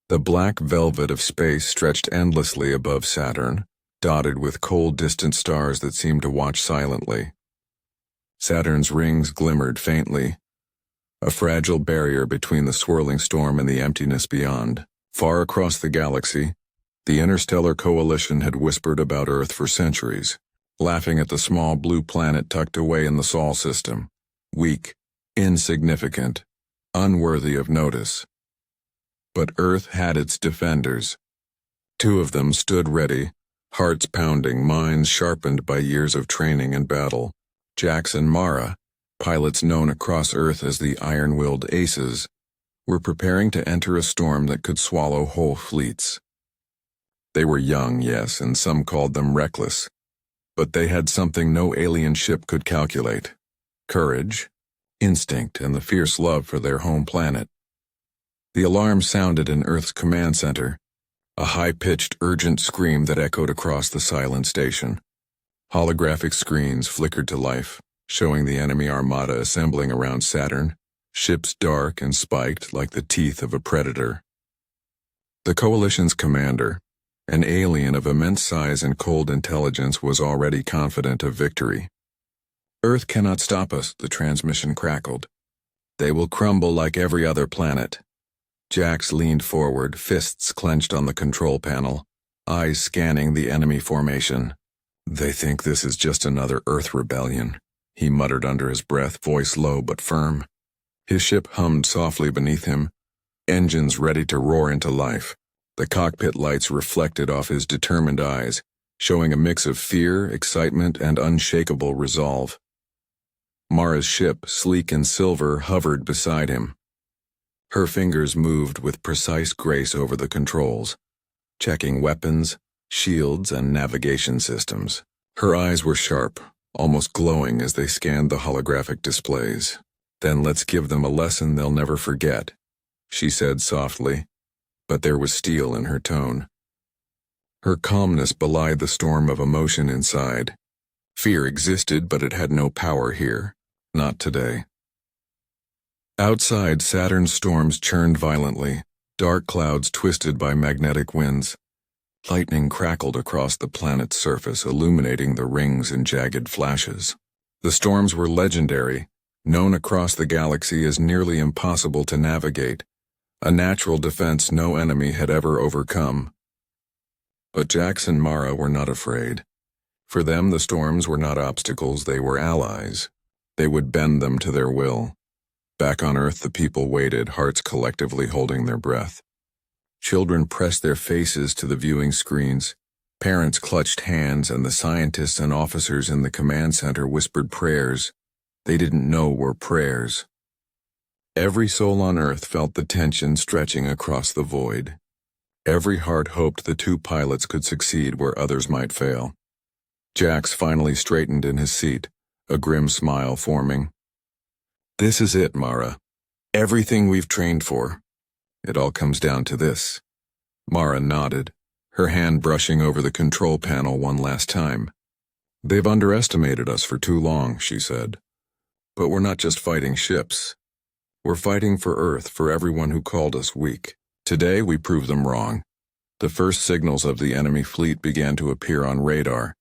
The black velvet of space stretched endlessly above Saturn, dotted with cold distant stars that seemed to watch silently. Saturn's rings glimmered faintly, a fragile barrier between the swirling storm and the emptiness beyond. Far across the galaxy, the interstellar coalition had whispered about Earth for centuries, laughing at the small blue planet tucked away in the Sol system, weak, insignificant, unworthy of notice. But Earth had its defenders. Two of them stood ready, hearts pounding, minds sharpened by years of training and battle. Jax and Mara, pilots known across Earth as the iron-willed aces, were preparing to enter a storm that could swallow whole fleets. They were young, yes, and some called them reckless, but they had something no alien ship could calculate: courage, instinct, and the fierce love for their home planet. The alarm sounded in Earth's command center, a high-pitched, urgent scream that echoed across the silent station. Holographic screens flickered to life, showing the enemy armada assembling around Saturn, ships dark and spiked like the teeth of a predator. The coalition's commander, an alien of immense size and cold intelligence, was already confident of victory. "Earth cannot stop us," the transmission crackled. "They will crumble like every other planet." Jax leaned forward, fists clenched on the control panel, eyes scanning the enemy formation. "They think this is just another Earth rebellion," he muttered under his breath, voice low but firm. His ship hummed softly beneath him, engines ready to roar into life. The cockpit lights reflected off his determined eyes, showing a mix of fear, excitement, and unshakable resolve. Mara's ship, sleek and silver, hovered beside him. Her fingers moved with precise grace over the controls, checking weapons, shields, and navigation systems. Her eyes were sharp, almost glowing as they scanned the holographic displays. "Then let's give them a lesson they'll never forget," she said softly, but there was steel in her tone. Her calmness belied the storm of emotion inside. Fear existed, but it had no power here. Not today. Outside, Saturn's storms churned violently, dark clouds twisted by magnetic winds. Lightning crackled across the planet's surface, illuminating the rings in jagged flashes. The storms were legendary, known across the galaxy as nearly impossible to navigate, a natural defense no enemy had ever overcome. But Jax and Mara were not afraid. For them, the storms were not obstacles, they were allies. They would bend them to their will. Back on Earth, the people waited, hearts collectively holding their breath. Children pressed their faces to the viewing screens. Parents clutched hands, and the scientists and officers in the command center whispered prayers they didn't know were prayers. Every soul on Earth felt the tension stretching across the void. Every heart hoped the two pilots could succeed where others might fail. Jax finally straightened in his seat, a grim smile forming. "This is it, Mara. Everything we've trained for. It all comes down to this." Mara nodded, her hand brushing over the control panel one last time. "They've underestimated us for too long," she said. "But we're not just fighting ships. We're fighting for Earth, for everyone who called us weak. Today we prove them wrong." The first signals of the enemy fleet began to appear on radar.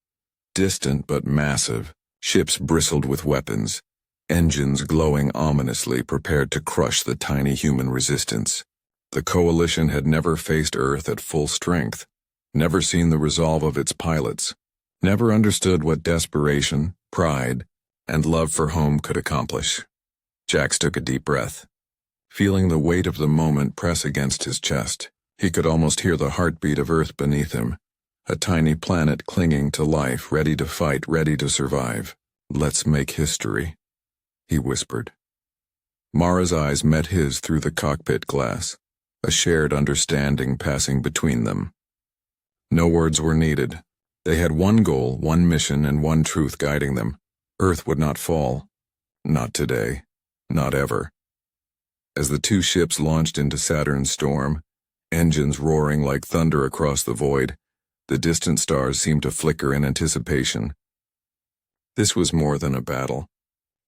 Distant but massive, ships bristled with weapons, engines glowing ominously, prepared to crush the tiny human resistance. The coalition had never faced Earth at full strength, never seen the resolve of its pilots, never understood what desperation, pride, and love for home could accomplish. Jax took a deep breath, feeling the weight of the moment press against his chest. He could almost hear the heartbeat of Earth beneath him, a tiny planet clinging to life, ready to fight, ready to survive. "Let's make history," he whispered. Mara's eyes met his through the cockpit glass, a shared understanding passing between them. No words were needed. They had one goal, one mission, and one truth guiding them. Earth would not fall. Not today. Not ever. As the two ships launched into Saturn's storm, engines roaring like thunder across the void, the distant stars seemed to flicker in anticipation. This was more than a battle.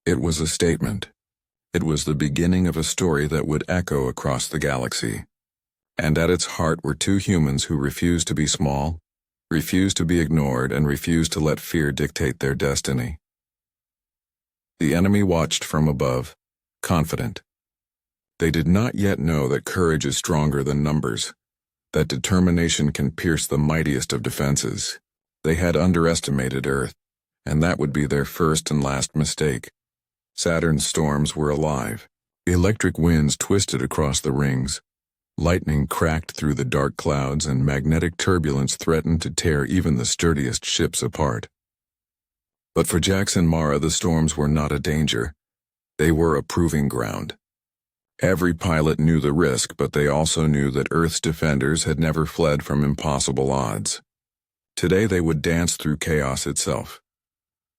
It was a statement. It was the beginning of a story that would echo across the galaxy. And at its heart were two humans who refused to be small, refused to be ignored, and refused to let fear dictate their destiny. The enemy watched from above, confident. They did not yet know that courage is stronger than numbers, that determination can pierce the mightiest of defenses. They had underestimated Earth, and that would be their first and last mistake. Saturn's storms were alive. Electric winds twisted across the rings. Lightning cracked through the dark clouds, and magnetic turbulence threatened to tear even the sturdiest ships apart. But for Jax and Mara, the storms were not a danger. They were a proving ground. Every pilot knew the risk, but they also knew that Earth's defenders had never fled from impossible odds. Today they would dance through chaos itself.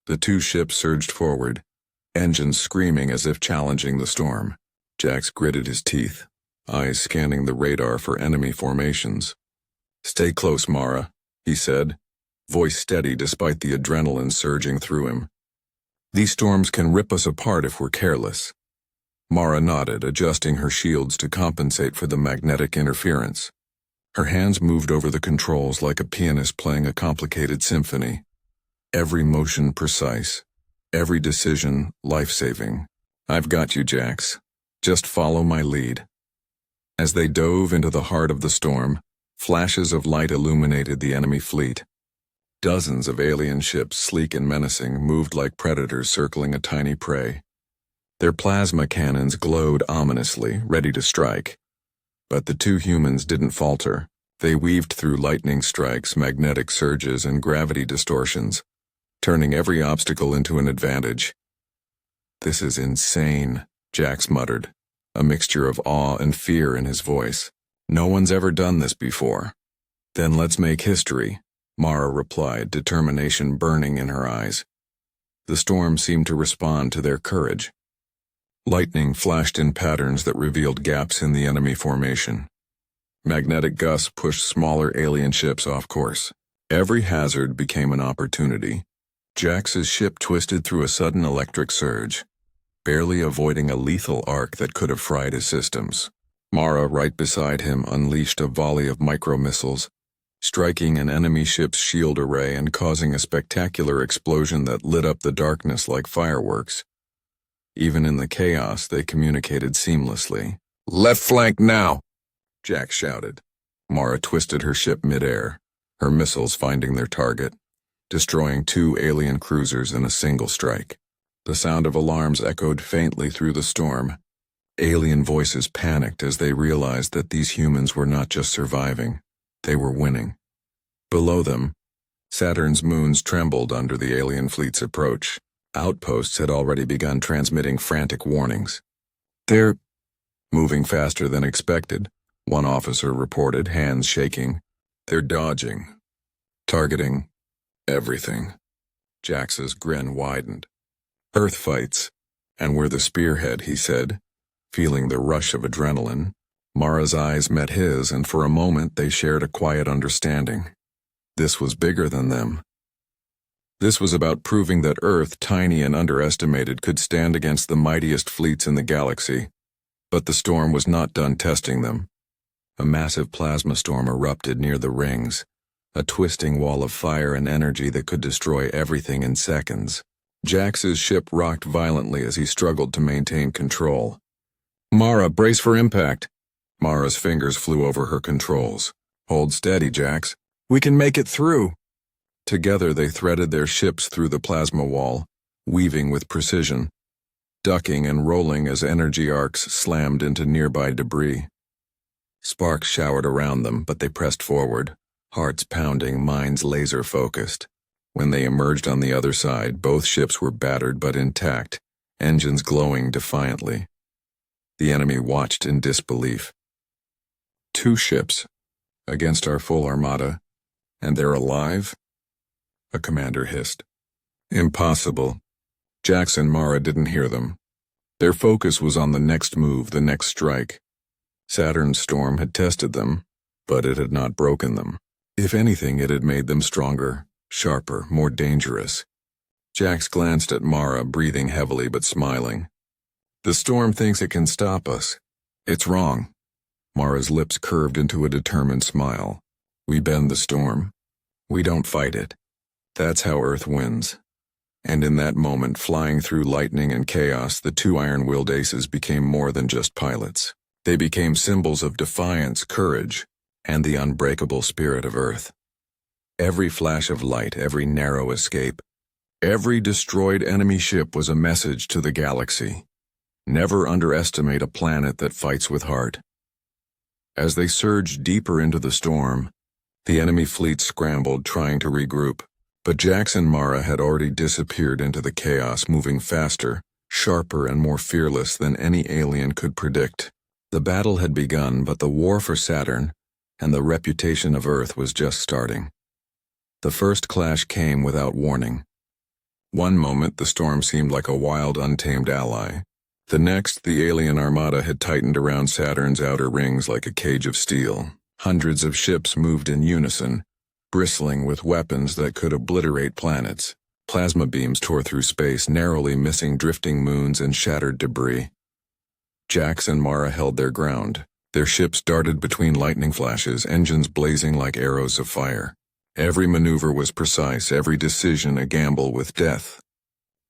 The two ships surged forward, engines screaming as if challenging the storm. Jax gritted his teeth, eyes scanning the radar for enemy formations. "Stay close, Mara," he said, voice steady despite the adrenaline surging through him. "These storms can rip us apart if we're careless." Mara nodded, adjusting her shields to compensate for the magnetic interference. Her hands moved over the controls like a pianist playing a complicated symphony. Every motion precise, every decision life-saving. "I've got you, Jax. Just follow my lead." As they dove into the heart of the storm, flashes of light illuminated the enemy fleet. Dozens of alien ships, sleek and menacing, moved like predators circling a tiny prey. Their plasma cannons glowed ominously, ready to strike. But the two humans didn't falter. They weaved through lightning strikes, magnetic surges, and gravity distortions, turning every obstacle into an advantage. "This is insane," Jax muttered, a mixture of awe and fear in his voice. "No one's ever done this before." "Then let's make history," Mara replied, determination burning in her eyes. The storm seemed to respond to their courage. Lightning flashed in patterns that revealed gaps in the enemy formation. Magnetic gusts pushed smaller alien ships off course. Every hazard became an opportunity. Jax's ship twisted through a sudden electric surge, barely avoiding a lethal arc that could have fried his systems. Mara, right beside him, unleashed a volley of micro-missiles, striking an enemy ship's shield array and causing a spectacular explosion that lit up the darkness like fireworks. Even in the chaos, they communicated seamlessly. "Left flank now!" Jax shouted. Mara twisted her ship mid-air, her missiles finding their target, destroying two alien cruisers in a single strike. The sound of alarms echoed faintly through the storm. Alien voices panicked as they realized that these humans were not just surviving, they were winning. Below them, Saturn's moons trembled under the alien fleet's approach. Outposts had already begun transmitting frantic warnings. "They're moving faster than expected," one officer reported, hands shaking. "They're dodging, targeting everything." Jax's grin widened. "Earth fights, and we're the spearhead," he said, feeling the rush of adrenaline. Mara's eyes met his, and for a moment they shared a quiet understanding. This was bigger than them. This was about proving that Earth, tiny and underestimated, could stand against the mightiest fleets in the galaxy. But the storm was not done testing them. A massive plasma storm erupted near the rings, a twisting wall of fire and energy that could destroy everything in seconds. Jax's ship rocked violently as he struggled to maintain control. "Mara, brace for impact." Mara's fingers flew over her controls. "Hold steady, Jax. We can make it through." Together they threaded their ships through the plasma wall, weaving with precision, ducking and rolling as energy arcs slammed into nearby debris. Sparks showered around them, but they pressed forward, hearts pounding, minds laser-focused. When they emerged on the other side, both ships were battered but intact, engines glowing defiantly. The enemy watched in disbelief. "Two ships, against our full armada, and they're alive?" a commander hissed. "Impossible." Jax and Mara didn't hear them. Their focus was on the next move, the next strike. Saturn's storm had tested them, but it had not broken them. If anything, it had made them stronger, sharper, more dangerous. Jax glanced at Mara, breathing heavily but smiling. "The storm thinks it can stop us. It's wrong." Mara's lips curved into a determined smile. We bend the storm. We don't fight it. That's how Earth wins. And in that moment, flying through lightning and chaos, the two iron-willed aces became more than just pilots. They became symbols of defiance, courage, and the unbreakable spirit of Earth. Every flash of light, every narrow escape, every destroyed enemy ship was a message to the galaxy. Never underestimate a planet that fights with heart. As they surged deeper into the storm, the enemy fleet scrambled, trying to regroup. But Jax and Mara had already disappeared into the chaos, moving faster, sharper, and more fearless than any alien could predict. The battle had begun, but the war for Saturn and the reputation of Earth was just starting. The first clash came without warning. One moment, the storm seemed like a wild, untamed ally. The next, the alien armada had tightened around Saturn's outer rings like a cage of steel. Hundreds of ships moved in unison, bristling with weapons that could obliterate planets. Plasma beams tore through space, narrowly missing drifting moons and shattered debris. Jax and Mara held their ground. Their ships darted between lightning flashes, engines blazing like arrows of fire. Every maneuver was precise, every decision a gamble with death.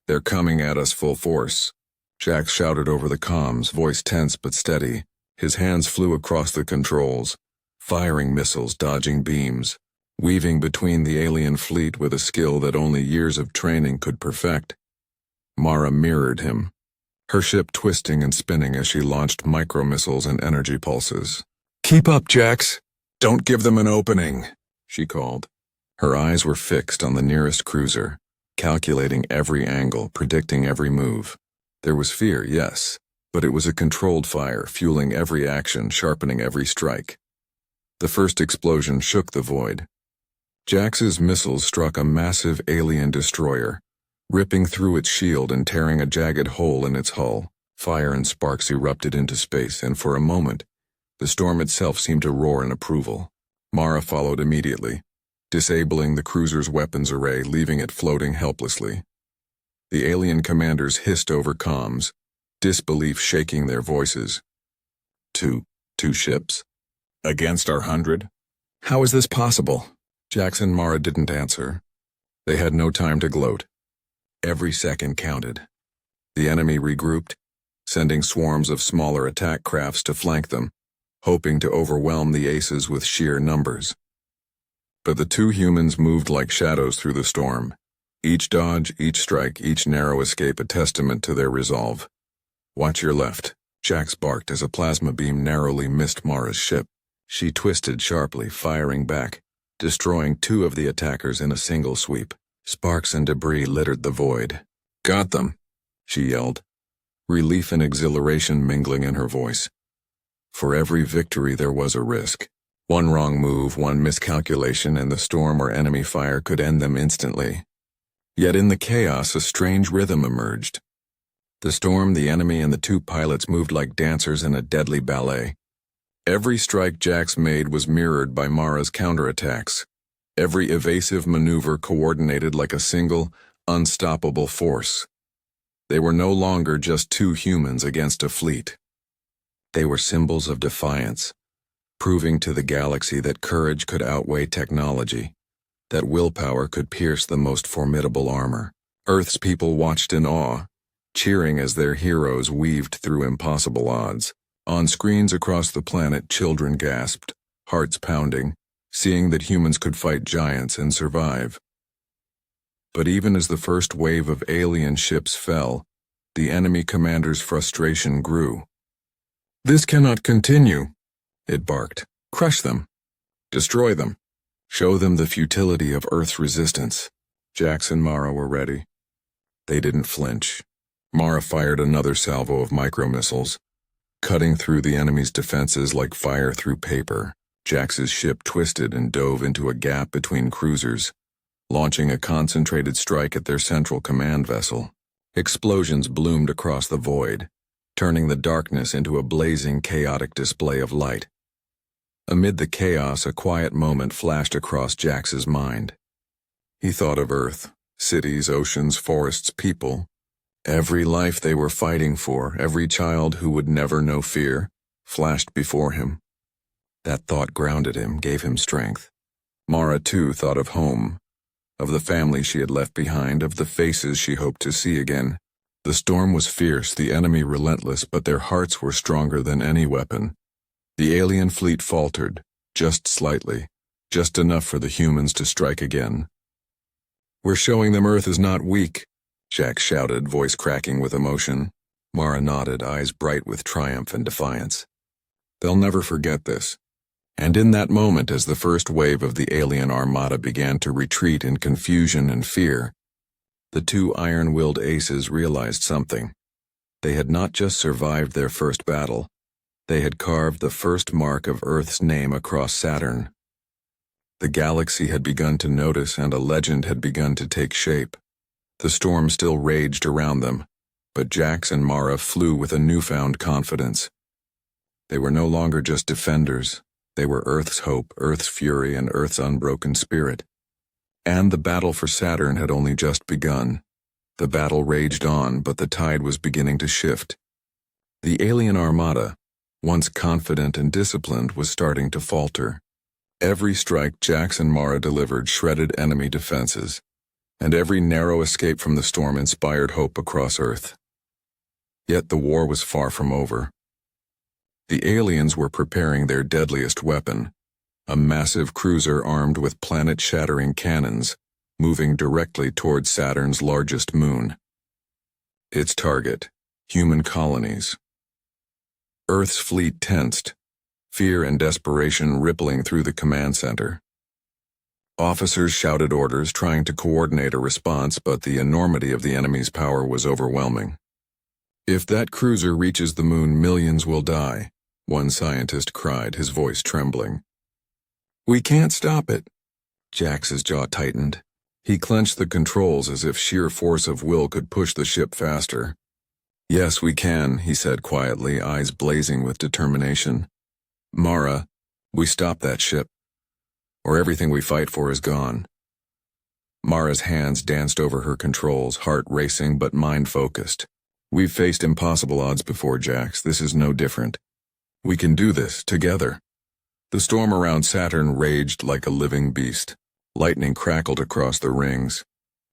"They're coming at us full force," Jax shouted over the comms, voice tense but steady. His hands flew across the controls, firing missiles, dodging beams, weaving between the alien fleet with a skill that only years of training could perfect. Mara mirrored him, her ship twisting and spinning as she launched micro-missiles and energy pulses. "Keep up, Jax! Don't give them an opening!" she called. Her eyes were fixed on the nearest cruiser, calculating every angle, predicting every move. There was fear, yes, but it was a controlled fire, fueling every action, sharpening every strike. The first explosion shook the void. Jax's missiles struck a massive alien destroyer, ripping through its shield and tearing a jagged hole in its hull. Fire and sparks erupted into space, and for a moment, the storm itself seemed to roar in approval. Mara followed immediately, disabling the cruiser's weapons array, leaving it floating helplessly. The alien commanders hissed over comms, disbelief shaking their voices. Two ships? Against our 100? How is this possible?" Jax and Mara didn't answer. They had no time to gloat. Every second counted. The enemy regrouped, sending swarms of smaller attack crafts to flank them, hoping to overwhelm the aces with sheer numbers. But the two humans moved like shadows through the storm. Each dodge, each strike, each narrow escape a testament to their resolve. "Watch your left," Jax barked as a plasma beam narrowly missed Mara's ship. She twisted sharply, firing back, destroying two of the attackers in a single sweep. Sparks and debris littered the void. "Got them," she yelled, relief and exhilaration mingling in her voice. For every victory there was a risk. One wrong move, one miscalculation, and the storm or enemy fire could end them instantly. Yet in the chaos, a strange rhythm emerged. The storm, the enemy, and the two pilots moved like dancers in a deadly ballet. Every strike Jax made was mirrored by Mara's counterattacks. Every evasive maneuver coordinated like a single, unstoppable force. They were no longer just two humans against a fleet. They were symbols of defiance, proving to the galaxy that courage could outweigh technology, that willpower could pierce the most formidable armor. Earth's people watched in awe, cheering as their heroes weaved through impossible odds. On screens across the planet, children gasped, hearts pounding, seeing that humans could fight giants and survive. But even as the first wave of alien ships fell, the enemy commander's frustration grew. "This cannot continue," it barked. "Crush them. Destroy them. Show them the futility of Earth's resistance." Jax and Mara were ready. They didn't flinch. Mara fired another salvo of micro-missiles, cutting through the enemy's defenses like fire through paper. Jax's ship twisted and dove into a gap between cruisers, launching a concentrated strike at their central command vessel. Explosions bloomed across the void, turning the darkness into a blazing, chaotic display of light. Amid the chaos, a quiet moment flashed across Jax's mind. He thought of Earth, cities, oceans, forests, people. Every life they were fighting for, every child who would never know fear, flashed before him. That thought grounded him, gave him strength. Mara, too, thought of home, of the family she had left behind, of the faces she hoped to see again. The storm was fierce, the enemy relentless, but their hearts were stronger than any weapon. The alien fleet faltered, just slightly, just enough for the humans to strike again. "We're showing them Earth is not weak," Jack shouted, voice cracking with emotion. Mara nodded, eyes bright with triumph and defiance. "They'll never forget this." And in that moment, as the first wave of the alien armada began to retreat in confusion and fear, the two iron-willed aces realized something. They had not just survived their first battle, they had carved the first mark of Earth's name across Saturn. The galaxy had begun to notice, and a legend had begun to take shape. The storm still raged around them, but Jax and Mara flew with a newfound confidence. They were no longer just defenders. They were Earth's hope, Earth's fury, and Earth's unbroken spirit. And the battle for Saturn had only just begun. The battle raged on, but the tide was beginning to shift. The alien armada, once confident and disciplined, was starting to falter. Every strike Jax and Mara delivered shredded enemy defenses, and every narrow escape from the storm inspired hope across Earth. Yet the war was far from over. The aliens were preparing their deadliest weapon, a massive cruiser armed with planet-shattering cannons, moving directly toward Saturn's largest moon. Its target, human colonies. Earth's fleet tensed, fear and desperation rippling through the command center. Officers shouted orders, trying to coordinate a response, but the enormity of the enemy's power was overwhelming. "If that cruiser reaches the moon, millions will die," one scientist cried, his voice trembling. "We can't stop it." Jax's jaw tightened. He clenched the controls as if sheer force of will could push the ship faster. "Yes, we can," he said quietly, eyes blazing with determination. "Mara, we stop that ship, or everything we fight for is gone." Mara's hands danced over her controls, heart racing but mind focused. "We've faced impossible odds before, Jax. This is no different. We can do this, together." The storm around Saturn raged like a living beast. Lightning crackled across the rings.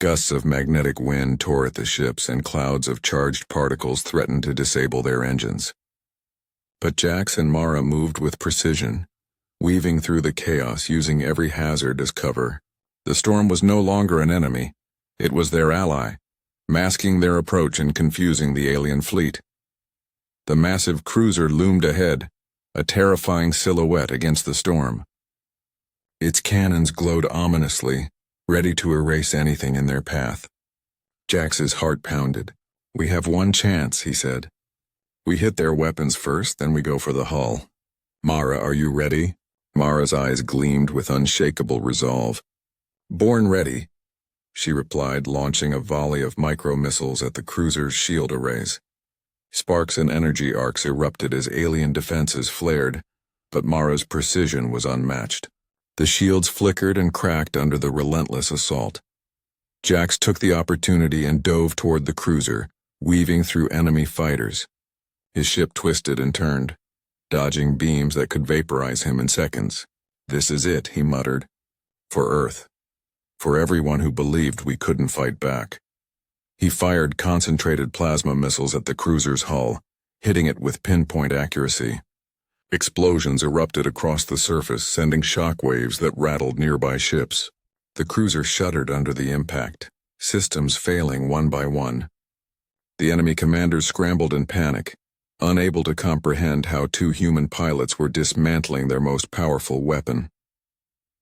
Gusts of magnetic wind tore at the ships, and clouds of charged particles threatened to disable their engines. But Jax and Mara moved with precision, weaving through the chaos, using every hazard as cover. The storm was no longer an enemy. It was their ally, masking their approach and confusing the alien fleet. The massive cruiser loomed ahead, a terrifying silhouette against the storm. Its cannons glowed ominously, ready to erase anything in their path. Jax's heart pounded. "We have one chance," he said. "We hit their weapons first, then we go for the hull. Mara, are you ready?" Mara's eyes gleamed with unshakable resolve. "Born ready," she replied, launching a volley of micro-missiles at the cruiser's shield arrays. Sparks and energy arcs erupted as alien defenses flared, but Mara's precision was unmatched. The shields flickered and cracked under the relentless assault. Jax took the opportunity and dove toward the cruiser, weaving through enemy fighters. His ship twisted and turned, dodging beams that could vaporize him in seconds. "This is it," he muttered. "For Earth. For everyone who believed we couldn't fight back." He fired concentrated plasma missiles at the cruiser's hull, hitting it with pinpoint accuracy. Explosions erupted across the surface, sending shockwaves that rattled nearby ships. The cruiser shuddered under the impact, systems failing one by one. The enemy commanders scrambled in panic, unable to comprehend how two human pilots were dismantling their most powerful weapon.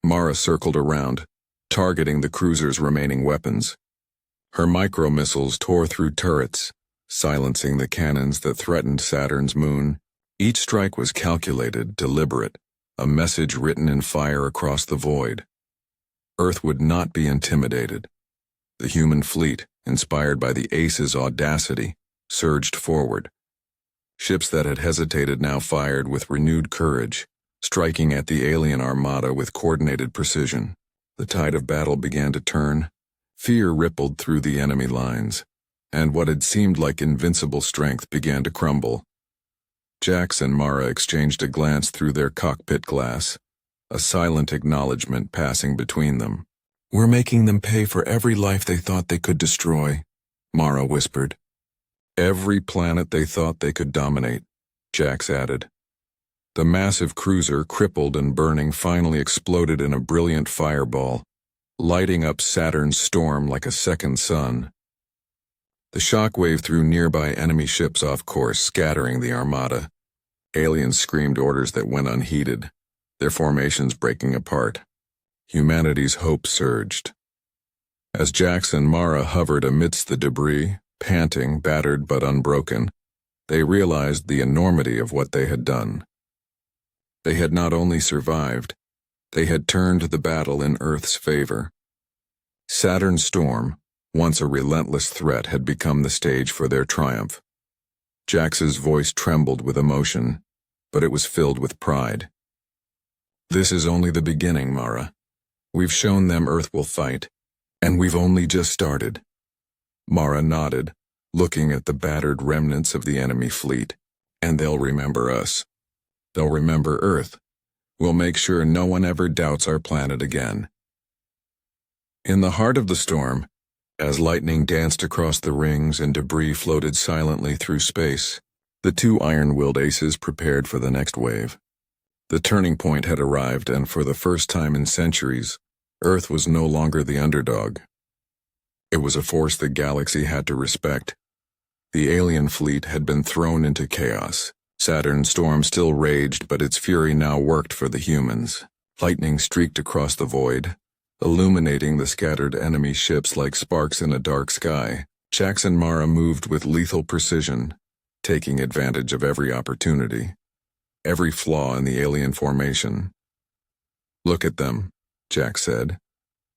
Mara circled around, targeting the cruiser's remaining weapons. Her micro-missiles tore through turrets, silencing the cannons that threatened Saturn's moon. Each strike was calculated, deliberate, a message written in fire across the void. Earth would not be intimidated. The human fleet, inspired by the Ace's audacity, surged forward. Ships that had hesitated now fired with renewed courage, striking at the alien armada with coordinated precision. The tide of battle began to turn. Fear rippled through the enemy lines, and what had seemed like invincible strength began to crumble. Jax and Mara exchanged a glance through their cockpit glass, a silent acknowledgement passing between them. "We're making them pay for every life they thought they could destroy," Mara whispered. "Every planet they thought they could dominate," Jax added. The massive cruiser, crippled and burning, finally exploded in a brilliant fireball, lighting up Saturn's storm like a second sun. The shockwave threw nearby enemy ships off course, scattering the armada. Aliens screamed orders that went unheeded, their formations breaking apart. Humanity's hope surged. As Jax and Mara hovered amidst the debris, panting, battered but unbroken, they realized the enormity of what they had done. They had not only survived, they had turned the battle in Earth's favor. Saturn's storm, once a relentless threat, had become the stage for their triumph. Jax's voice trembled with emotion, but it was filled with pride. "This is only the beginning, Mara. We've shown them Earth will fight, and we've only just started." Mara nodded, looking at the battered remnants of the enemy fleet. "And they'll remember us. They'll remember Earth. We'll make sure no one ever doubts our planet again." In the heart of the storm, as lightning danced across the rings and debris floated silently through space, the two iron-willed aces prepared for the next wave. The turning point had arrived, and for the first time in centuries, Earth was no longer the underdog. It was a force the galaxy had to respect. The alien fleet had been thrown into chaos. Saturn's storm still raged, but its fury now worked for the humans. Lightning streaked across the void, illuminating the scattered enemy ships like sparks in a dark sky. Jax and Mara moved with lethal precision, taking advantage of every opportunity, every flaw in the alien formation. "Look at them," Jax said,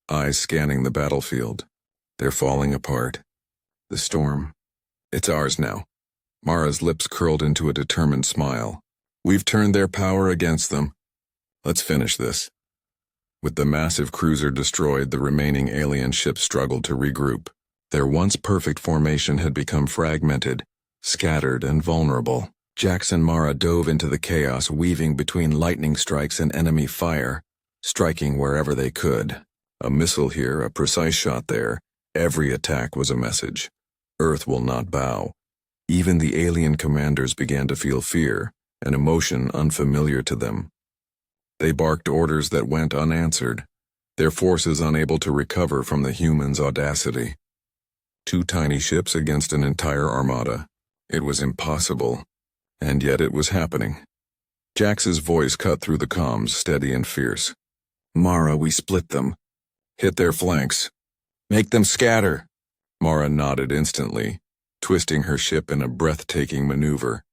eyes scanning the battlefield. "They're falling apart. The storm, it's ours now." Mara's lips curled into a determined smile. "We've turned their power against them. Let's finish this." With the massive cruiser destroyed, the remaining alien ships struggled to regroup. Their once perfect formation had become fragmented, scattered, and vulnerable. Jax and Mara dove into the chaos, weaving between lightning strikes and enemy fire, striking wherever they could. A missile here, a precise shot there. Every attack was a message. Earth will not bow. Even the alien commanders began to feel fear, an emotion unfamiliar to them. They barked orders that went unanswered, their forces unable to recover from the humans' audacity. Two tiny ships against an entire armada. It was impossible, and yet it was happening. Jax's voice cut through the comms, steady and fierce. "Mara, we split them. Hit their flanks. Make them scatter." Mara nodded instantly, twisting her ship in a breathtaking maneuver.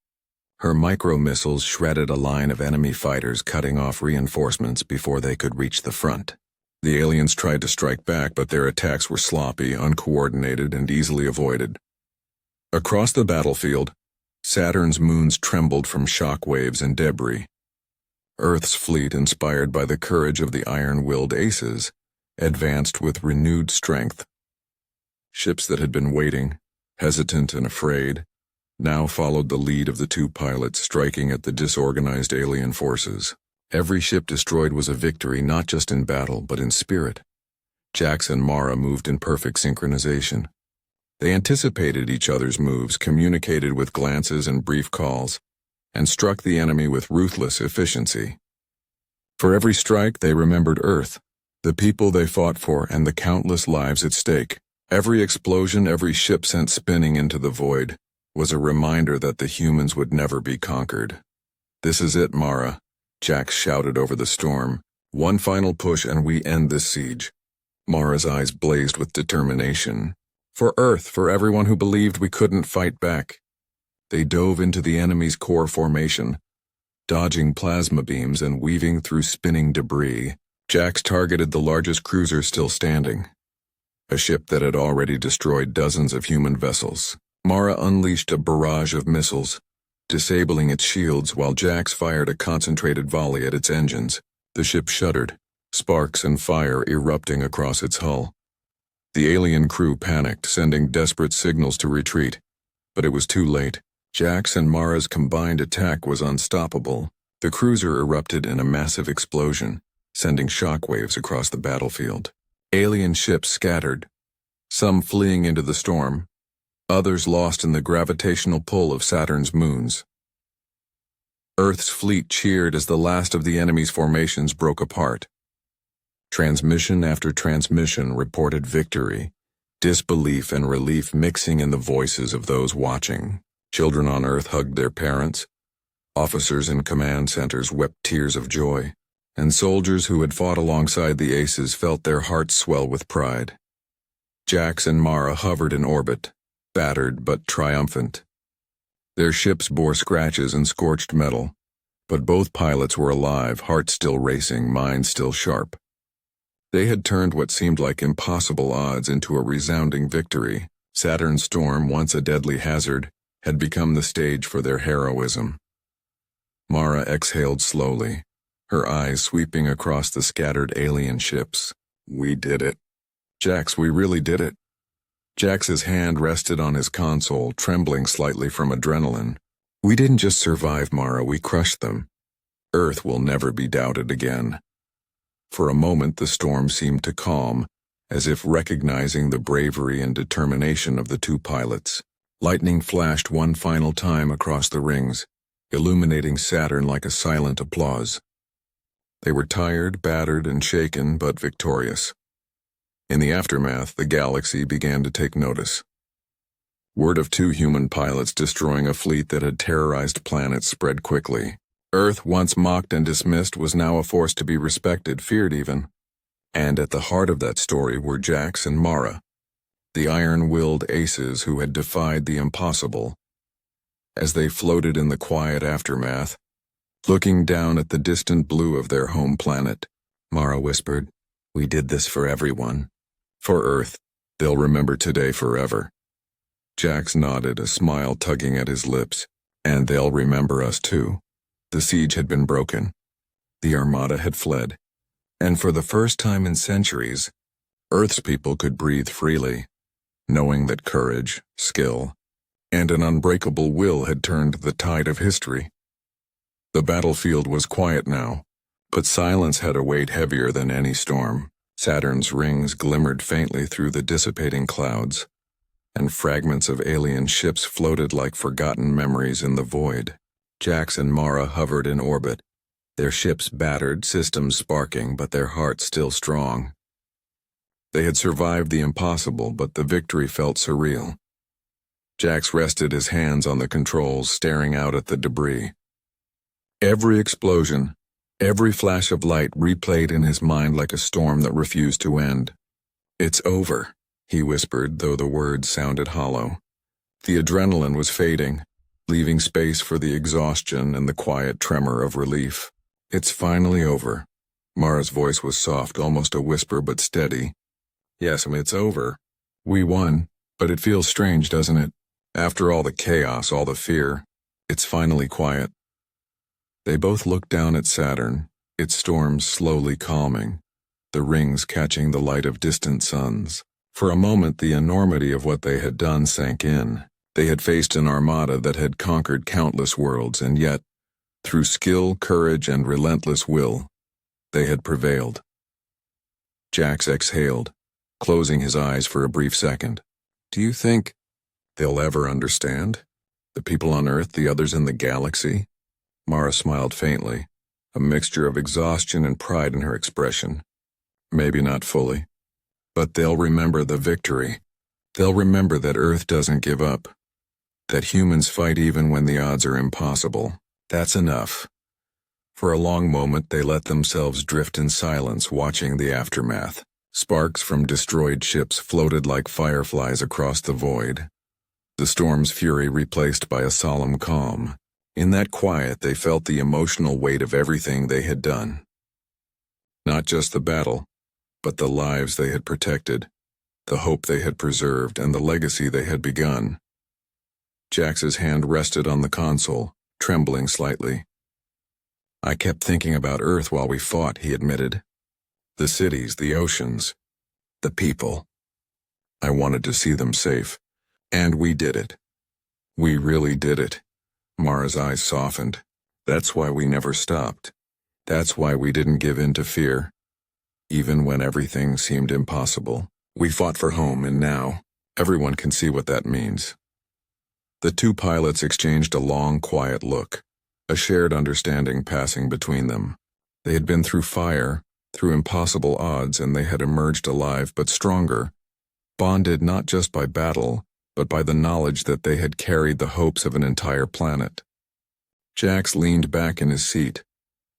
Her micro-missiles shredded a line of enemy fighters, cutting off reinforcements before they could reach the front. The aliens tried to strike back, but their attacks were sloppy, uncoordinated, and easily avoided. Across the battlefield, Saturn's moons trembled from shock waves and debris. Earth's fleet, inspired by the courage of the iron-willed aces, advanced with renewed strength. Ships that had been waiting, hesitant and afraid, now followed the lead of the two pilots, striking at the disorganized alien forces. Every ship destroyed was a victory, not just in battle, but in spirit. Jax and Mara moved in perfect synchronization. They anticipated each other's moves, communicated with glances and brief calls, and struck the enemy with ruthless efficiency. For every strike, they remembered Earth, the people they fought for, and the countless lives at stake. Every explosion, every ship sent spinning into the void, was a reminder that the humans would never be conquered. "This is it, Mara," Jax shouted over the storm. "One final push and we end this siege." Mara's eyes blazed with determination. "For Earth, for everyone who believed we couldn't fight back." They dove into the enemy's core formation, dodging plasma beams and weaving through spinning debris. Jax targeted the largest cruiser still standing, a ship that had already destroyed dozens of human vessels. Mara unleashed a barrage of missiles, disabling its shields while Jax fired a concentrated volley at its engines. The ship shuddered, sparks and fire erupting across its hull. The alien crew panicked, sending desperate signals to retreat, but it was too late. Jack's and Mara's combined attack was unstoppable. The cruiser erupted in a massive explosion, sending shockwaves across the battlefield. Alien ships scattered, some fleeing into the storm, others lost in the gravitational pull of Saturn's moons. Earth's fleet cheered as the last of the enemy's formations broke apart. Transmission after transmission reported victory, disbelief and relief mixing in the voices of those watching. Children on Earth hugged their parents, officers in command centers wept tears of joy, and soldiers who had fought alongside the aces felt their hearts swell with pride. Jax and Mara hovered in orbit, battered but triumphant. Their ships bore scratches and scorched metal, but both pilots were alive, hearts still racing, minds still sharp. They had turned what seemed like impossible odds into a resounding victory. Saturn's storm, once a deadly hazard, had become the stage for their heroism. Mara exhaled slowly, her eyes sweeping across the scattered alien ships. We did it. Jax, we really did it. Jax's hand rested on his console, trembling slightly from adrenaline. We didn't just survive, Mara, we crushed them. Earth will never be doubted again. For a moment the storm seemed to calm, as if recognizing the bravery and determination of the two pilots. Lightning flashed one final time across the rings, illuminating Saturn like a silent applause. They were tired, battered, and shaken, but victorious. In the aftermath, the galaxy began to take notice. Word of 2 human pilots destroying a fleet that had terrorized planets spread quickly. Earth, once mocked and dismissed, was now a force to be respected, feared even. And at the heart of that story were Jax and Mara, the iron-willed aces who had defied the impossible. As they floated in the quiet aftermath, looking down at the distant blue of their home planet, Mara whispered, "We did this for everyone. For Earth, they'll remember today forever." Jax nodded, a smile tugging at his lips. "And they'll remember us too." The siege had been broken. The Armada had fled. And for the first time in centuries, Earth's people could breathe freely, knowing that courage, skill, and an unbreakable will had turned the tide of history. The battlefield was quiet now, but silence had a weight heavier than any storm. Saturn's rings glimmered faintly through the dissipating clouds, and fragments of alien ships floated like forgotten memories in the void. Jax and Mara hovered in orbit, their ships battered, systems sparking, but their hearts still strong. They had survived the impossible, but the victory felt surreal. Jax rested his hands on the controls, staring out at the debris. Every explosion, every flash of light replayed in his mind like a storm that refused to end. "It's over," he whispered, though the words sounded hollow. The adrenaline was fading, leaving space for the exhaustion and the quiet tremor of relief. "It's finally over." Mara's voice was soft, almost a whisper, but steady. "Yes, it's over. We won, but it feels strange, doesn't it? After all the chaos, all the fear, it's finally quiet." They both looked down at Saturn, its storms slowly calming, the rings catching the light of distant suns. For a moment, the enormity of what they had done sank in. They had faced an armada that had conquered countless worlds, and yet, through skill, courage, and relentless will, they had prevailed. Jax exhaled, closing his eyes for a brief second. "Do you think they'll ever understand? The people on Earth, the others in the galaxy?" Mara smiled faintly, a mixture of exhaustion and pride in her expression. "Maybe not fully. But they'll remember the victory. They'll remember that Earth doesn't give up, that humans fight even when the odds are impossible. That's enough." For a long moment they let themselves drift in silence, watching the aftermath. Sparks from destroyed ships floated like fireflies across the void, the storm's fury replaced by a solemn calm. In that quiet they felt the emotional weight of everything they had done. Not just the battle, but the lives they had protected, the hope they had preserved, and the legacy they had begun. Jax's hand rested on the console, trembling slightly. "I kept thinking about Earth while we fought," he admitted. "The cities, the oceans, the people. I wanted to see them safe. And we did it. We really did it. Mara's eyes softened. That's why we never stopped. That's why we didn't give in to fear. Even when everything seemed impossible, we fought for home, and now, everyone can see what that means. The two pilots exchanged a long, quiet look, a shared understanding passing between them. They had been through fire, through impossible odds, and they had emerged alive but stronger, bonded not just by battle, but by the knowledge that they had carried the hopes of an entire planet. Jax leaned back in his seat,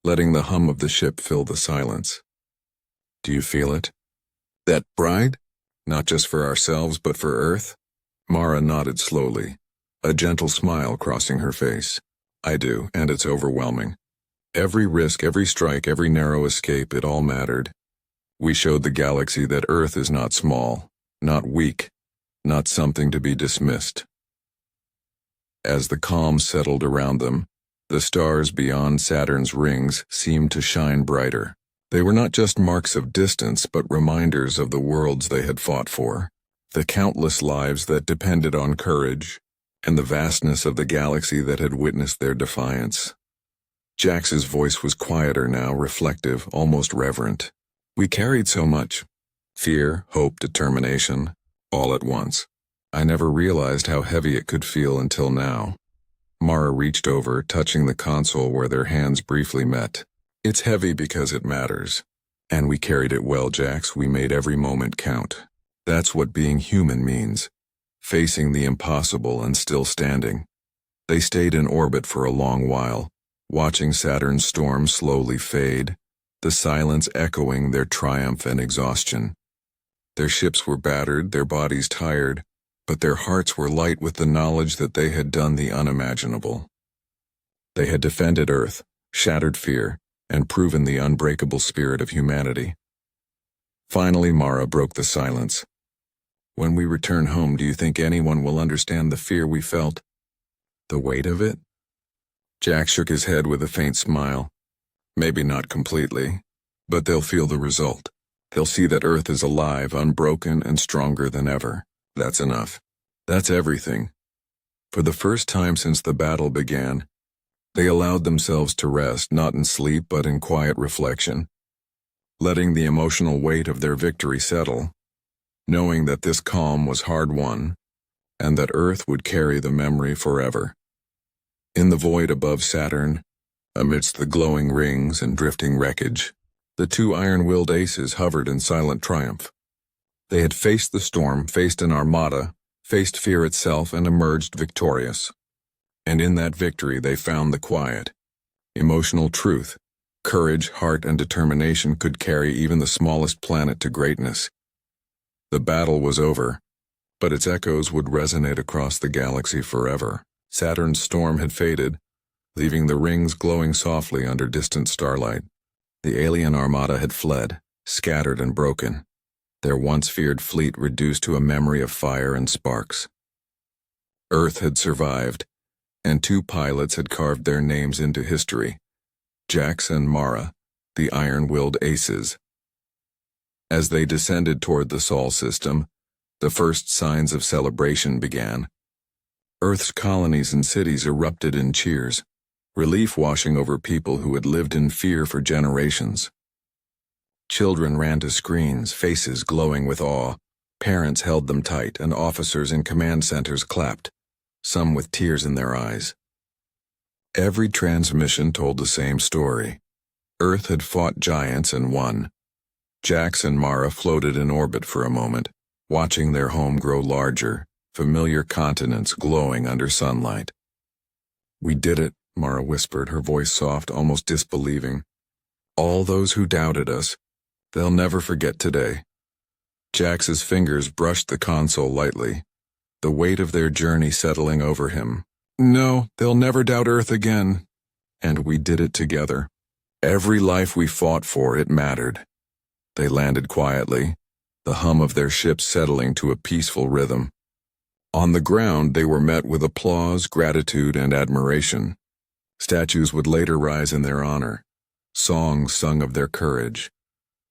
letting the hum of the ship fill the silence. Do you feel it? That pride? Not just for ourselves, but for Earth? Mara nodded slowly, a gentle smile crossing her face. I do, and it's overwhelming. Every risk, every strike, every narrow escape, it all mattered. We showed the galaxy that Earth is not small, not weak, not something to be dismissed. As the calm settled around them, the stars beyond Saturn's rings seemed to shine brighter. They were not just marks of distance, but reminders of the worlds they had fought for, the countless lives that depended on courage, and the vastness of the galaxy that had witnessed their defiance. Jax's voice was quieter now, reflective, almost reverent. We carried so much. Fear, hope, determination, all at once. I never realized how heavy it could feel until now. Mara reached over, touching the console where their hands briefly met. It's heavy because it matters. And we carried it well, Jax. We made every moment count. That's what being human means. Facing the impossible and still standing. They stayed in orbit for a long while, watching Saturn's storm slowly fade, the silence echoing their triumph and exhaustion. Their ships were battered, their bodies tired, but their hearts were light with the knowledge that they had done the unimaginable. They had defended Earth, shattered fear, and proven the unbreakable spirit of humanity. Finally, Mara broke the silence. When we return home, do you think anyone will understand the fear we felt? The weight of it? Jack shook his head with a faint smile. Maybe not completely, but they'll feel the result. They'll see that Earth is alive, unbroken, and stronger than ever. That's enough. That's everything. For the first time since the battle began, they allowed themselves to rest, not in sleep but in quiet reflection, letting the emotional weight of their victory settle, knowing that this calm was hard-won, and that Earth would carry the memory forever. In the void above Saturn, amidst the glowing rings and drifting wreckage, the two iron-willed aces hovered in silent triumph. They had faced the storm, faced an armada, faced fear itself, and emerged victorious. And in that victory they found the quiet, emotional truth. Courage, heart, and determination could carry even the smallest planet to greatness. The battle was over, but its echoes would resonate across the galaxy forever. Saturn's storm had faded, leaving the rings glowing softly under distant starlight. The alien armada had fled, scattered and broken, their once feared fleet reduced to a memory of fire and sparks. Earth had survived, and two pilots had carved their names into history, Jax and Mara, the iron-willed aces. As they descended toward the Sol system, the first signs of celebration began. Earth's colonies and cities erupted in cheers, relief washing over people who had lived in fear for generations. Children ran to screens, faces glowing with awe. Parents held them tight, and officers in command centers clapped, some with tears in their eyes. Every transmission told the same story. Earth had fought giants and won. Jax and Mara floated in orbit for a moment, watching their home grow larger, familiar continents glowing under sunlight. We did it, Mara whispered, her voice soft, almost disbelieving. All those who doubted us, they'll never forget today. Jax's fingers brushed the console lightly, the weight of their journey settling over him. No, they'll never doubt Earth again. And we did it together. Every life we fought for, it mattered. They landed quietly, the hum of their ship settling to a peaceful rhythm. On the ground, they were met with applause, gratitude, and admiration. Statues would later rise in their honor, songs sung of their courage,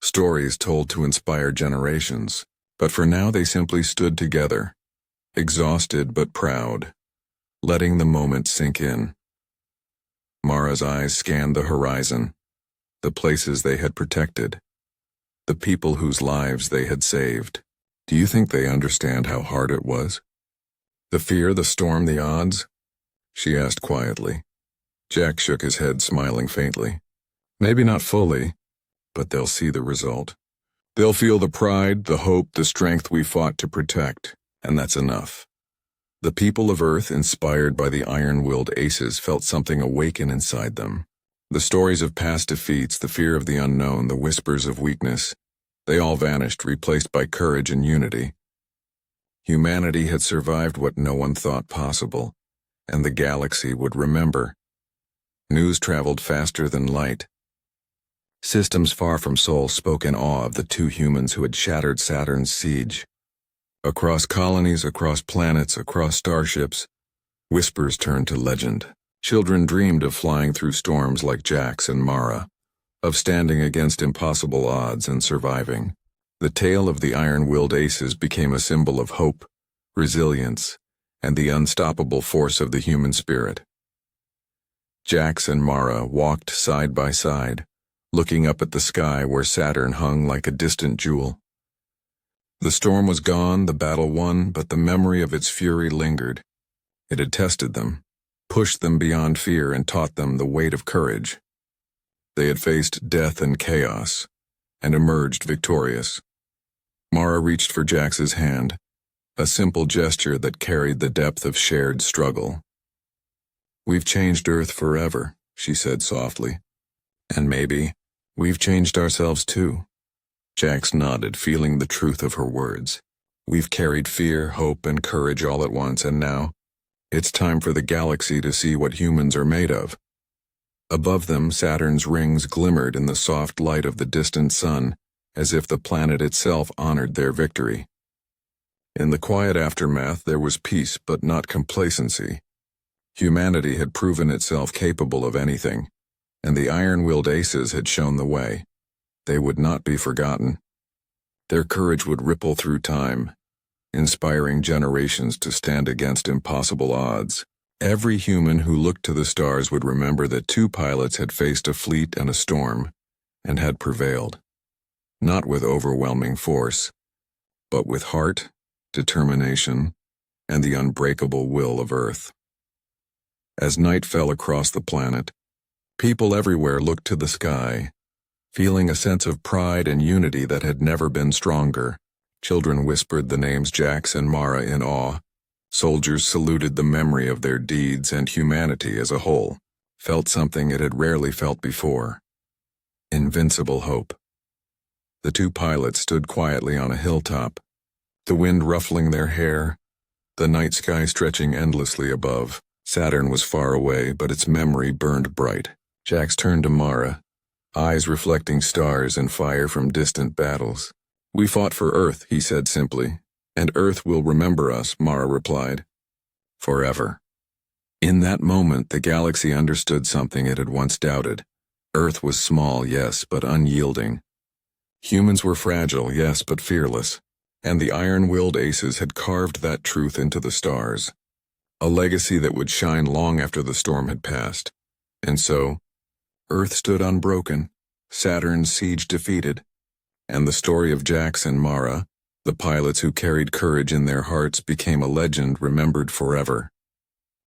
stories told to inspire generations. But for now they simply stood together, exhausted but proud, letting the moment sink in. Mara's eyes scanned the horizon, the places they had protected, the people whose lives they had saved. Do you think they understand how hard it was? The fear, the storm, the odds? She asked quietly. Jack shook his head, smiling faintly. Maybe not fully, but they'll see the result. They'll feel the pride, the hope, the strength we fought to protect, and that's enough. The people of Earth, inspired by the iron-willed aces, felt something awaken inside them. The stories of past defeats, the fear of the unknown, the whispers of weakness, they all vanished, replaced by courage and unity. Humanity had survived what no one thought possible, and the galaxy would remember. News traveled faster than light. Systems far from Sol spoke in awe of the two humans who had shattered Saturn's siege. Across colonies, across planets, across starships, whispers turned to legend. Children dreamed of flying through storms like Jax and Mara, of standing against impossible odds and surviving. The tale of the iron-willed aces became a symbol of hope, resilience, and the unstoppable force of the human spirit. Jax and Mara walked side by side, looking up at the sky where Saturn hung like a distant jewel. The storm was gone, the battle won, but the memory of its fury lingered. It had tested them, pushed them beyond fear, and taught them the weight of courage. They had faced death and chaos, and emerged victorious. Mara reached for Jax's hand, a simple gesture that carried the depth of shared struggle. "We've changed Earth forever," she said softly. "And maybe we've changed ourselves too." Jax nodded, feeling the truth of her words. "We've carried fear, hope, and courage all at once, and now it's time for the galaxy to see what humans are made of." Above them, Saturn's rings glimmered in the soft light of the distant sun, as if the planet itself honored their victory. In the quiet aftermath, there was peace, but not complacency. Humanity had proven itself capable of anything, and the iron-willed aces had shown the way. They would not be forgotten. Their courage would ripple through time, inspiring generations to stand against impossible odds. Every human who looked to the stars would remember that two pilots had faced a fleet and a storm, and had prevailed. Not with overwhelming force, but with heart, determination, and the unbreakable will of Earth. As night fell across the planet, people everywhere looked to the sky, feeling a sense of pride and unity that had never been stronger. Children whispered the names Jax and Mara in awe. Soldiers saluted the memory of their deeds, and humanity as a whole felt something it had rarely felt before: invincible hope. The two pilots stood quietly on a hilltop, the wind ruffling their hair, the night sky stretching endlessly above. Saturn was far away, but its memory burned bright. Jax turned to Mara, eyes reflecting stars and fire from distant battles. "We fought for Earth," he said simply. "And Earth will remember us," Mara replied. "Forever." In that moment, the galaxy understood something it had once doubted. Earth was small, yes, but unyielding. Humans were fragile, yes, but fearless. And the iron-willed aces had carved that truth into the stars. A legacy that would shine long after the storm had passed. And so, Earth stood unbroken, Saturn's siege defeated, and the story of Jax and Mara, the pilots who carried courage in their hearts, became a legend remembered forever.